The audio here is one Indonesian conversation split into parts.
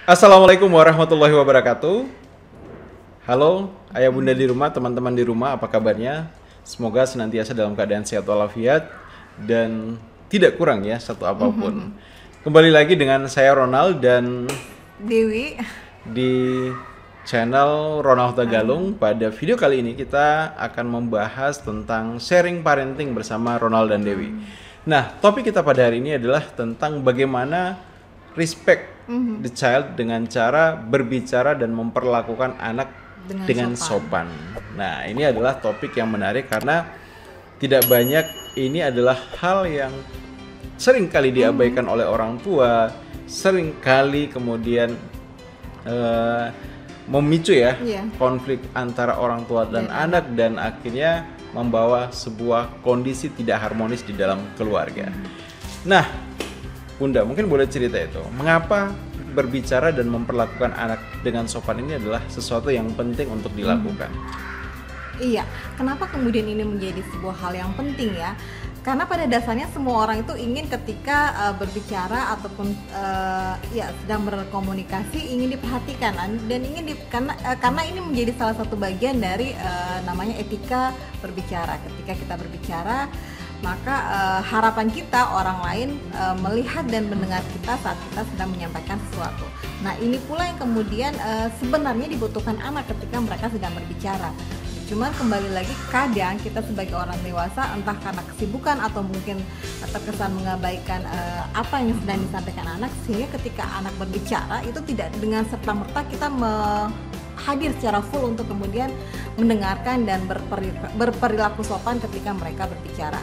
Assalamualaikum warahmatullahi wabarakatuh. Halo ayah bunda di rumah, teman-teman di rumah, apa kabarnya? Semoga senantiasa dalam keadaan sehat walafiat dan tidak kurang ya satu apapun. Kembali lagi dengan saya Ronald dan Dewi di channel Ronald Tagalung. Pada video kali ini kita akan membahas tentang sharing parenting bersama Ronald dan Dewi. Nah, topik kita pada hari ini adalah tentang bagaimana respect the child dengan cara berbicara dan memperlakukan anak dengan sopan. Nah, ini adalah topik yang menarik karena tidak banyak, ini adalah hal yang sering kali diabaikan oleh orang tua, sering kali kemudian memicu konflik antara orang tua dan anak, dan akhirnya membawa sebuah kondisi tidak harmonis di dalam keluarga. Nah, Bunda mungkin boleh cerita itu, mengapa berbicara dan memperlakukan anak dengan sopan ini adalah sesuatu yang penting untuk dilakukan? Iya, kenapa kemudian ini menjadi sebuah hal yang penting ya? Karena pada dasarnya semua orang itu ingin ketika berbicara ataupun sedang berkomunikasi ingin diperhatikan dan karena ini menjadi salah satu bagian dari namanya etika berbicara. Ketika kita berbicara, maka harapan kita orang lain melihat dan mendengar kita saat kita sedang menyampaikan sesuatu. Nah, ini pula yang kemudian sebenarnya dibutuhkan anak ketika mereka sedang berbicara. Cuman kembali lagi, kadang kita sebagai orang dewasa entah karena kesibukan atau mungkin terkesan mengabaikan apa yang sedang disampaikan anak, sehingga ketika anak berbicara itu tidak dengan serta-merta kita hadir secara full untuk kemudian mendengarkan dan berperilaku sopan ketika mereka berbicara.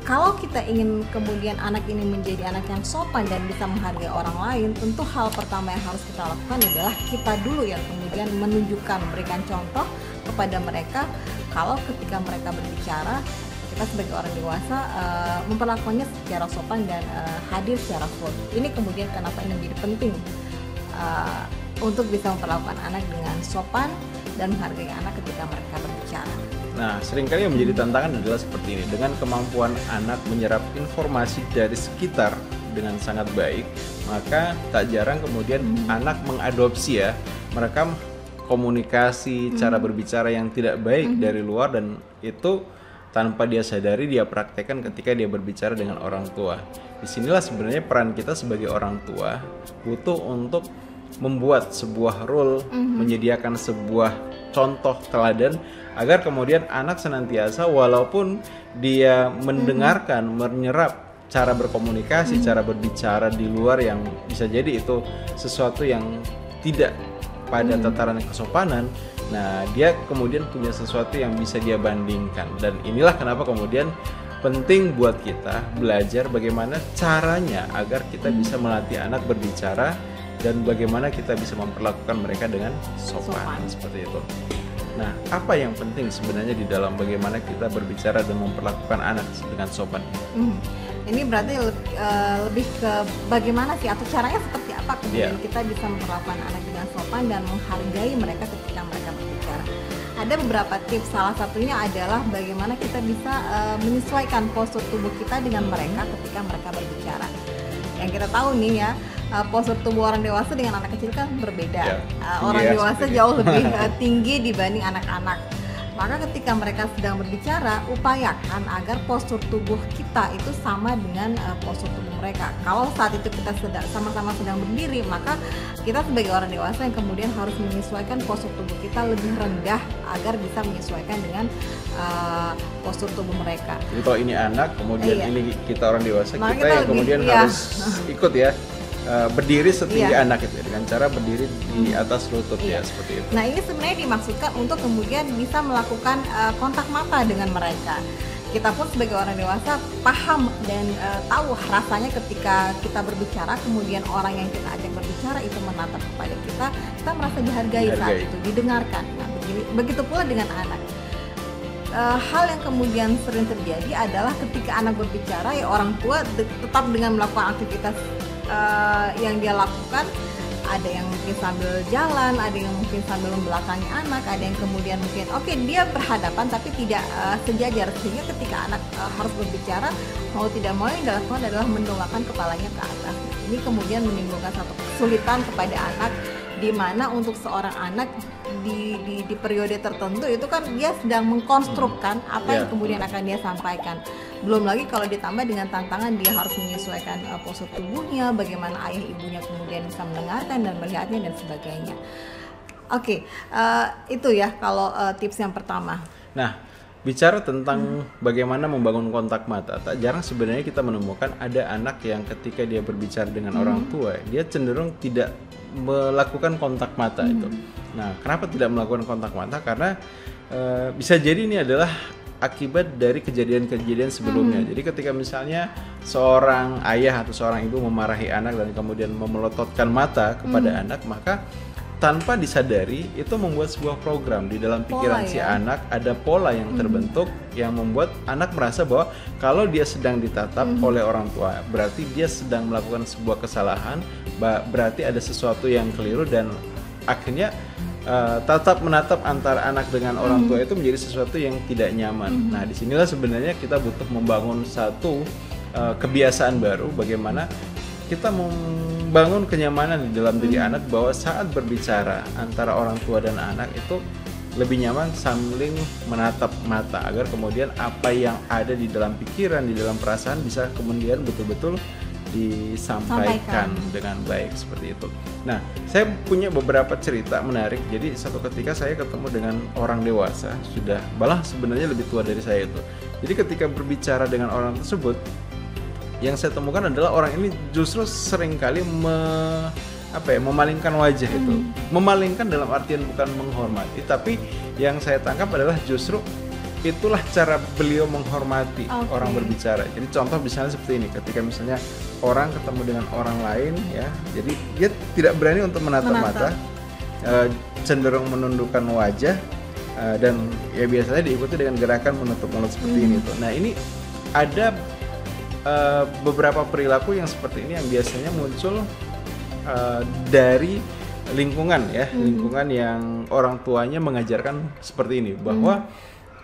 Kalau kita ingin kemudian anak ini menjadi anak yang sopan dan bisa menghargai orang lain, tentu hal pertama yang harus kita lakukan adalah kita dulu yang kemudian menunjukkan, memberikan contoh kepada mereka kalau ketika mereka berbicara, kita sebagai orang dewasa memperlakukannya secara sopan dan hadir secara full. Ini kemudian kenapa ini menjadi penting untuk bisa memperlakukan anak dengan sopan dan menghargai anak ketika mereka berbicara. Nah, seringkali yang menjadi tantangan adalah seperti ini. Dengan kemampuan anak menyerap informasi dari sekitar dengan sangat baik, maka tak jarang kemudian anak mengadopsi mereka komunikasi, cara berbicara yang tidak baik dari luar, dan itu tanpa dia sadari dia praktekkan ketika dia berbicara dengan orang tua. Disinilah sebenarnya peran kita sebagai orang tua butuh untuk membuat sebuah rule, menyediakan sebuah contoh teladan agar kemudian anak senantiasa walaupun dia mendengarkan, menyerap cara berkomunikasi, cara berbicara di luar yang bisa jadi itu sesuatu yang tidak pada tataran kesopanan, nah dia kemudian punya sesuatu yang bisa dia bandingkan. Dan inilah kenapa kemudian penting buat kita belajar bagaimana caranya agar kita bisa melatih anak berbicara dan bagaimana kita bisa memperlakukan mereka dengan sopan. Seperti itu. Nah, apa yang penting sebenarnya di dalam bagaimana kita berbicara dan memperlakukan anak dengan sopan? Ini berarti lebih ke bagaimana sih atau caranya seperti apa kemudian kita bisa memperlakukan anak dengan sopan dan menghargai mereka ketika mereka berbicara. Ada beberapa tips, salah satunya adalah bagaimana kita bisa menyesuaikan postur tubuh kita dengan mereka ketika mereka berbicara. Yang kita tahu nih ya, postur tubuh orang dewasa dengan anak kecil kan berbeda. Orang dewasa jauh lebih tinggi dibanding anak-anak. Maka ketika mereka sedang berbicara, upayakan agar postur tubuh kita itu sama dengan postur tubuh mereka. Kalau saat itu kita sama-sama sedang berdiri, maka kita sebagai orang dewasa yang kemudian harus menyesuaikan postur tubuh kita lebih rendah agar bisa menyesuaikan dengan postur tubuh mereka. Jadi kalau ini anak, kemudian ini kita orang dewasa, kita yang kemudian harus ikut berdiri setinggi anak itu dengan cara berdiri di atas lutut seperti itu. Nah, ini sebenarnya dimaksudkan untuk kemudian bisa melakukan kontak mata dengan mereka. Kita pun sebagai orang dewasa paham dan tahu rasanya ketika kita berbicara, kemudian orang yang kita ajak berbicara itu menatap kepada kita merasa dihargai saat itu, didengarkan. Nah, begitu pula dengan anak. Hal yang kemudian sering terjadi adalah ketika anak berbicara, orang tua tetap dengan melakukan aktivitas yang dia lakukan, ada yang mungkin sambil jalan, ada yang mungkin sambil membelakangi anak, ada yang kemudian mungkin oke, dia berhadapan tapi tidak sejajar, sehingga ketika anak harus berbicara, mau tidak mau yang dilakukan adalah mendongakkan kepalanya ke atas. Ini kemudian menimbulkan satu kesulitan kepada anak, di mana untuk seorang anak di periode tertentu itu kan dia sedang mengkonstrukkan apa yang kemudian akan dia sampaikan. Belum lagi kalau ditambah dengan tantangan dia harus menyesuaikan postur tubuhnya, bagaimana ayah ibunya kemudian bisa mendengarkan dan melihatnya dan sebagainya. Oke, itu ya kalau tips yang pertama. Nah, bicara tentang bagaimana membangun kontak mata, tak jarang sebenarnya kita menemukan ada anak yang ketika dia berbicara dengan orang tua, dia cenderung tidak melakukan kontak mata itu. Nah, kenapa tidak melakukan kontak mata? Karena bisa jadi ini adalah akibat dari kejadian-kejadian sebelumnya. Jadi ketika misalnya seorang ayah atau seorang ibu memarahi anak dan kemudian memelototkan mata kepada anak, maka tanpa disadari itu membuat sebuah program di dalam pikiran si anak, ada pola yang terbentuk yang membuat anak merasa bahwa kalau dia sedang ditatap oleh orang tua, berarti dia sedang melakukan sebuah kesalahan, berarti ada sesuatu yang keliru, dan akhirnya tatap menatap antara anak dengan orang tua itu menjadi sesuatu yang tidak nyaman. Nah, disinilah sebenarnya kita butuh membangun satu kebiasaan baru, bagaimana kita membangun kenyamanan di dalam diri anak bahwa saat berbicara antara orang tua dan anak itu lebih nyaman saling menatap mata, agar kemudian apa yang ada di dalam pikiran, di dalam perasaan bisa kemudian betul-betul disampaikan dengan baik, seperti itu. Nah, saya punya beberapa cerita menarik. Jadi satu ketika saya ketemu dengan orang dewasa, sudah malah sebenarnya lebih tua dari saya itu. Jadi ketika berbicara dengan orang tersebut, yang saya temukan adalah orang ini justru seringkali memalingkan wajah itu. Memalingkan dalam artian bukan menghormati, tapi yang saya tangkap adalah justru itulah cara beliau menghormati orang berbicara. Jadi contoh misalnya seperti ini, ketika misalnya orang ketemu dengan orang lain ya, jadi dia tidak berani untuk menatap mata, cenderung menundukkan wajah, dan ya biasanya diikuti dengan gerakan menutup mulut seperti ini tuh. Nah, ini ada beberapa perilaku yang seperti ini yang biasanya muncul dari lingkungan ya, lingkungan yang orang tuanya mengajarkan seperti ini, bahwa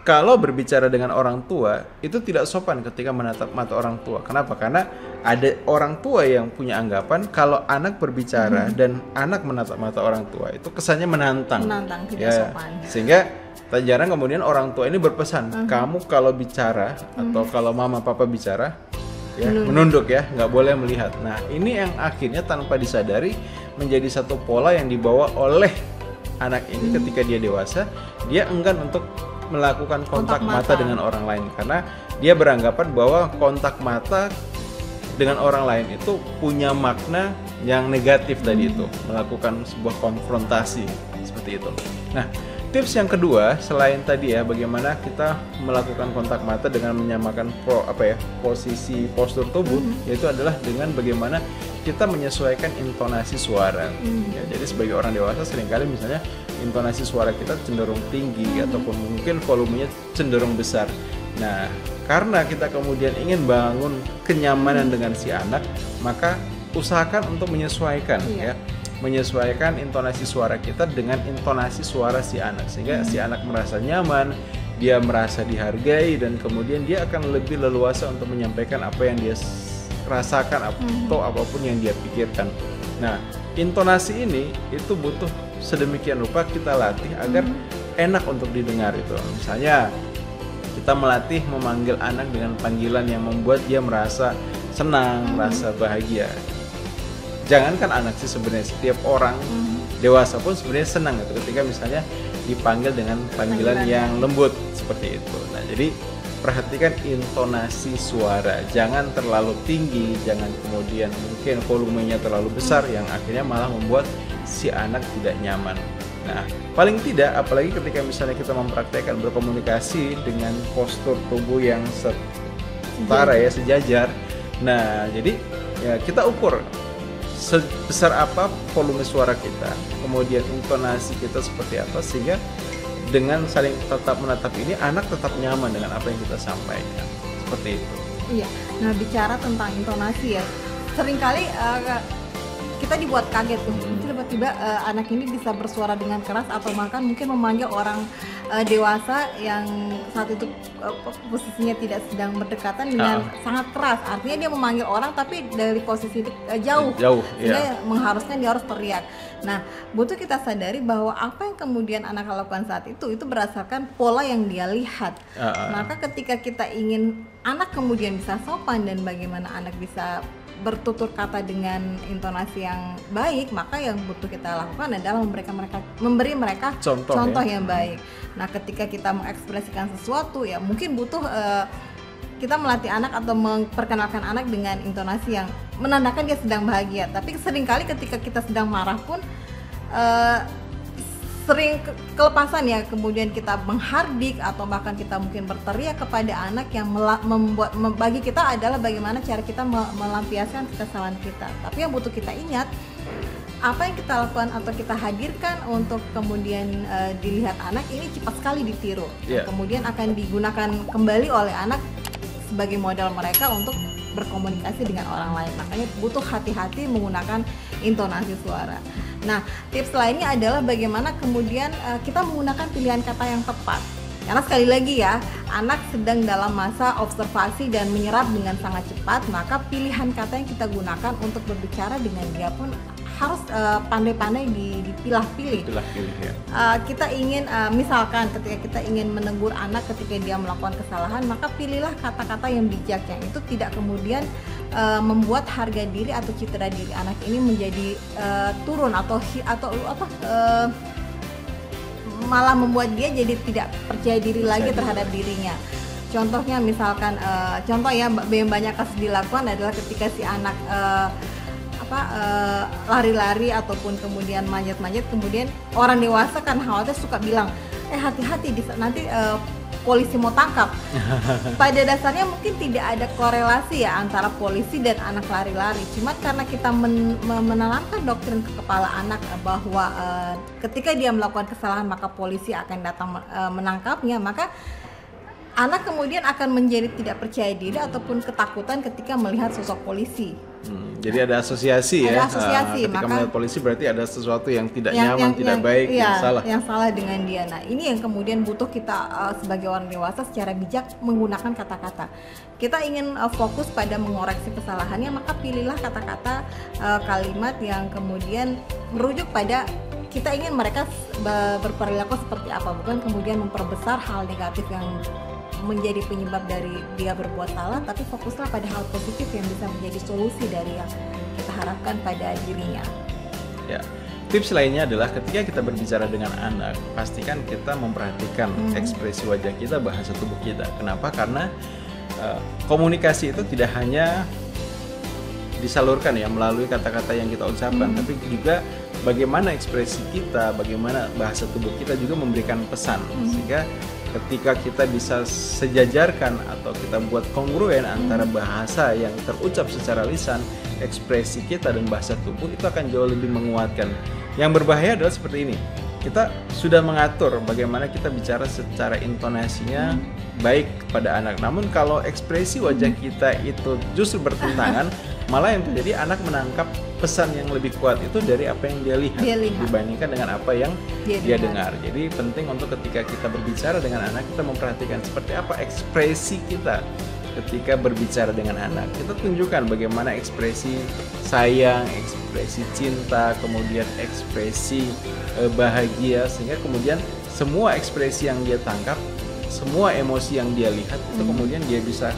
kalau berbicara dengan orang tua itu tidak sopan ketika menatap mata orang tua. Kenapa? Karena ada orang tua yang punya anggapan kalau anak berbicara dan anak menatap mata orang tua itu kesannya menantang, tidak sopan. Sehingga tak jarang kemudian orang tua ini berpesan, kamu kalau bicara atau kalau mama papa bicara ya menunduk ya, nggak boleh melihat. Nah, ini yang akhirnya tanpa disadari menjadi satu pola yang dibawa oleh anak ini ketika dia dewasa. Dia enggan untuk melakukan kontak mata dengan orang lain karena dia beranggapan bahwa kontak mata dengan orang lain itu punya makna yang negatif tadi itu, melakukan sebuah konfrontasi seperti itu. Nah, tips yang kedua selain tadi ya, bagaimana kita melakukan kontak mata dengan menyamakan posisi postur tubuh, yaitu adalah dengan bagaimana kita menyesuaikan intonasi suara. Ya, jadi sebagai orang dewasa seringkali misalnya intonasi suara kita cenderung tinggi ataupun mungkin volumenya cenderung besar. Nah, karena kita kemudian ingin bangun kenyamanan dengan si anak, maka usahakan untuk menyesuaikan ya. Menyesuaikan intonasi suara kita dengan intonasi suara si anak, sehingga si anak merasa nyaman, dia merasa dihargai, dan kemudian dia akan lebih leluasa untuk menyampaikan apa yang dia rasakan atau apapun yang dia pikirkan. Nah, intonasi ini itu butuh sedemikian rupa kita latih agar enak untuk didengar itu. Misalnya kita melatih memanggil anak dengan panggilan yang membuat dia merasa senang, merasa bahagia. Jangankan anak sih, sebenarnya setiap orang dewasa pun sebenarnya senang itu ketika misalnya dipanggil dengan panggilan yang lembut seperti itu. Nah, jadi perhatikan intonasi suara, jangan terlalu tinggi, jangan kemudian mungkin volumenya terlalu besar yang akhirnya malah membuat si anak tidak nyaman. Nah, paling tidak apalagi ketika misalnya kita mempraktekkan berkomunikasi dengan postur tubuh yang setara ya, sejajar. Nah, jadi ya kita ukur sebesar apa volume suara kita, kemudian intonasi kita seperti apa, sehingga dengan saling tetap menatap ini anak tetap nyaman dengan apa yang kita sampaikan, seperti itu. Iya. Nah, bicara tentang intonasi ya, seringkali kita dibuat kaget tuh, tiba-tiba anak ini bisa bersuara dengan keras atau bahkan mungkin memanggil orang dewasa yang saat itu posisinya tidak sedang berdekatan dengan sangat keras. Artinya dia memanggil orang tapi dari posisi jauh sehingga mengharuskan dia harus teriak. Nah, butuh kita sadari bahwa apa yang kemudian anak lakukan saat itu berdasarkan pola yang dia lihat. Maka ketika kita ingin anak kemudian bisa sopan dan bagaimana anak bisa bertutur kata dengan intonasi yang baik, maka yang butuh kita lakukan adalah memberi mereka contoh yang baik. Nah, ketika kita mengekspresikan sesuatu, ya mungkin butuh kita melatih anak atau memperkenalkan anak dengan intonasi yang menandakan dia sedang bahagia. Tapi seringkali ketika kita sedang marah pun sering kelepasan ya, kemudian kita menghardik atau bahkan kita mungkin berteriak kepada anak yang membuat bagi kita adalah bagaimana cara kita melampiaskan kesalahan kita. Tapi yang butuh kita ingat, apa yang kita lakukan atau kita hadirkan untuk kemudian dilihat anak ini cepat sekali ditiru. Kemudian akan digunakan kembali oleh anak sebagai modal mereka untuk berkomunikasi dengan orang lain. Makanya butuh hati-hati menggunakan intonasi suara. Nah, tips lainnya adalah bagaimana kemudian kita menggunakan pilihan kata yang tepat. Karena sekali lagi ya, anak sedang dalam masa observasi dan menyerap dengan sangat cepat, maka pilihan kata yang kita gunakan untuk berbicara dengan dia pun harus pandai-pandai dipilah-pilih. Kita ingin misalkan ketika kita ingin menegur anak ketika dia melakukan kesalahan, maka pilihlah kata-kata yang bijak yang itu tidak kemudian membuat harga diri atau citra diri anak ini menjadi turun atau malah membuat dia jadi tidak percaya diri lagi terhadap dirinya. Contohnya misalkan contoh ya yang banyak kasus dilakukan adalah ketika si anak lari-lari ataupun kemudian manjat-manjat, kemudian orang dewasa kan khawatir suka bilang hati-hati nanti polisi mau tangkap. Pada dasarnya mungkin tidak ada korelasi ya antara polisi dan anak lari-lari. Cuma karena kita menanamkan doktrin ke kepala anak bahwa ketika dia melakukan kesalahan maka polisi akan datang menangkapnya, maka anak kemudian akan menjadi tidak percaya diri ataupun ketakutan ketika melihat sosok polisi. Jadi ada asosiasi ya. Ketika melihat polisi berarti ada sesuatu yang tidak nyaman, tidak baik, yang salah dengan dia. Nah, ini yang kemudian butuh kita sebagai orang dewasa secara bijak menggunakan kata-kata. Kita ingin fokus pada mengoreksi kesalahannya, maka pilihlah kata-kata kalimat yang kemudian merujuk pada kita ingin mereka berperilaku seperti apa, bukan kemudian memperbesar hal negatif yang menjadi penyebab dari dia berbuat salah, tapi fokuslah pada hal positif yang bisa menjadi solusi dari yang kita harapkan pada dirinya. Ya, tips lainnya adalah ketika kita berbicara dengan anak, pastikan kita memperhatikan ekspresi wajah kita, bahasa tubuh kita. Kenapa? Karena komunikasi itu tidak hanya disalurkan ya melalui kata-kata yang kita ucapkan, tapi juga bagaimana ekspresi kita, bagaimana bahasa tubuh kita juga memberikan pesan, sehingga ketika kita bisa sejajarkan atau kita buat kongruen antara bahasa yang terucap secara lisan, ekspresi kita dan bahasa tubuh, itu akan jauh lebih menguatkan. Yang berbahaya adalah seperti ini, kita sudah mengatur bagaimana kita bicara secara intonasinya baik kepada anak, namun kalau ekspresi wajah kita itu justru bertentangan, malah yang terjadi anak menangkap pesan yang lebih kuat itu dari apa yang dia lihat dibandingkan dengan apa yang dia dengar. Jadi penting untuk ketika kita berbicara dengan anak, kita memperhatikan seperti apa ekspresi kita ketika berbicara dengan anak. Kita tunjukkan bagaimana ekspresi sayang, ekspresi cinta, kemudian ekspresi bahagia, sehingga kemudian semua ekspresi yang dia tangkap, semua emosi yang dia lihat itu kemudian dia bisa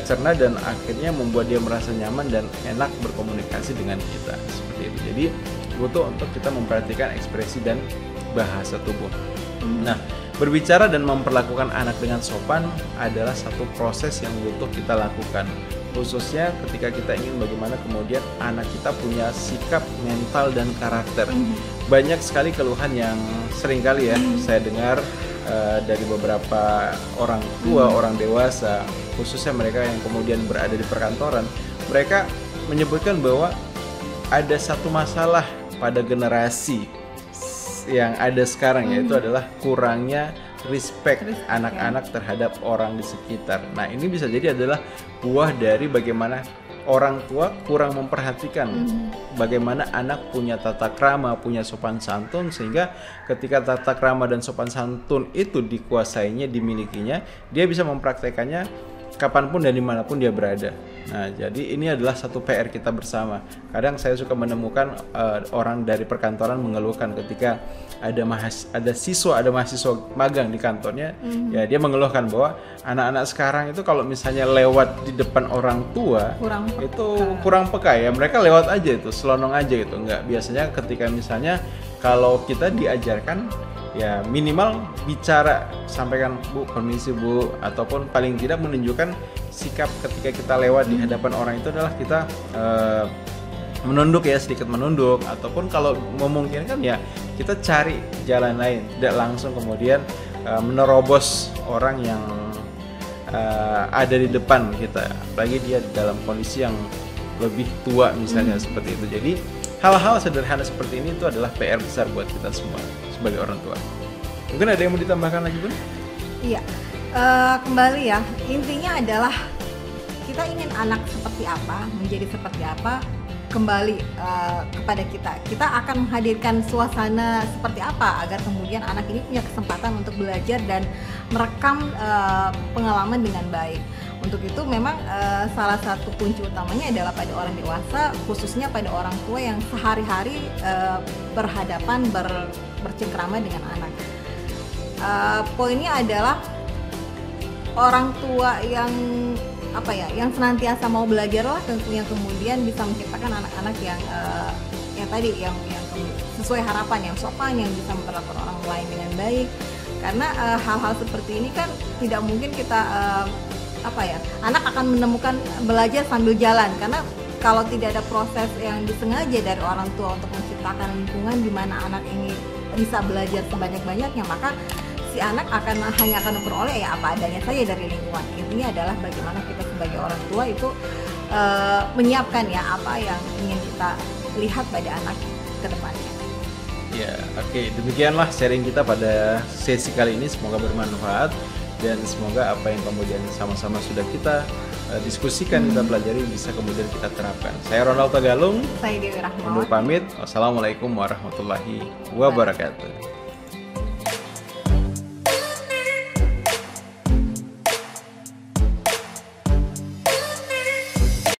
cerna dan akhirnya membuat dia merasa nyaman dan enak berkomunikasi dengan kita, seperti itu. Jadi butuh untuk kita memperhatikan ekspresi dan bahasa tubuh. Nah, berbicara dan memperlakukan anak dengan sopan adalah satu proses yang butuh kita lakukan, khususnya ketika kita ingin bagaimana kemudian anak kita punya sikap, mental, dan karakter. Banyak sekali keluhan yang seringkali ya saya dengar dari beberapa orang tua, orang dewasa, khususnya mereka yang kemudian berada di perkantoran. Mereka menyebutkan bahwa ada satu masalah pada generasi yang ada sekarang, yaitu adalah kurangnya respect anak-anak terhadap orang di sekitar. Nah, ini bisa jadi adalah buah dari bagaimana orang tua kurang memperhatikan bagaimana anak punya tata krama, punya sopan santun, sehingga ketika tata krama dan sopan santun itu dikuasainya, dimilikinya, dia bisa mempraktekannya kapanpun dan dimanapun dia berada. Nah, jadi ini adalah satu PR kita bersama. Kadang saya suka menemukan orang dari perkantoran mengeluhkan ketika ada mahasiswa magang di kantornya, ya dia mengeluhkan bahwa anak-anak sekarang itu kalau misalnya lewat di depan orang tua kurang peka ya. Mereka lewat aja itu, selonong aja gitu. Enggak, biasanya ketika misalnya kalau kita diajarkan ya minimal bicara, sampaikan Bu, permisi Bu, ataupun paling tidak menunjukkan sikap ketika kita lewat di hadapan orang itu adalah kita menunduk ya, sedikit menunduk, ataupun kalau memungkinkan ya kita cari jalan lain, tidak langsung kemudian menerobos orang yang ada di depan kita, apalagi dia dalam kondisi yang lebih tua misalnya seperti itu. Jadi hal-hal sederhana seperti ini itu adalah PR besar buat kita semua sebagai orang tua. Mungkin ada yang mau ditambahkan lagi, Bun? Iya, kembali ya, intinya adalah kita ingin anak seperti apa, menjadi seperti apa, kembali kepada kita. Kita akan menghadirkan suasana seperti apa agar kemudian anak ini punya kesempatan untuk belajar dan merekam pengalaman dengan baik. Untuk itu memang salah satu kunci utamanya adalah pada orang dewasa, khususnya pada orang tua yang sehari-hari berhadapan, bercengkrama dengan anak. Poinnya adalah orang tua yang senantiasa mau belajar lah, tentunya kemudian bisa menciptakan anak-anak yang sesuai harapan, yang sopan, yang bisa memperlakukan orang lain dengan baik. Karena hal-hal seperti ini kan tidak mungkin kita anak akan menemukan belajar sambil jalan, karena kalau tidak ada proses yang disengaja dari orang tua untuk menciptakan lingkungan di mana anak ini bisa belajar sebanyak-banyaknya, maka si anak hanya akan memperoleh ya apa adanya saja dari lingkungan. Intinya adalah bagaimana kita sebagai orang tua itu menyiapkan ya apa yang ingin kita lihat pada anak ke depannya. Ya, oke. Demikianlah sharing kita pada sesi kali ini. Semoga bermanfaat dan semoga apa yang kemudian sama-sama sudah kita diskusikan, kita pelajari bisa kemudian kita terapkan. Saya Ronald Tagalung. Saya Dewi Rahma. Undur pamit. Wassalamualaikum warahmatullahi wabarakatuh.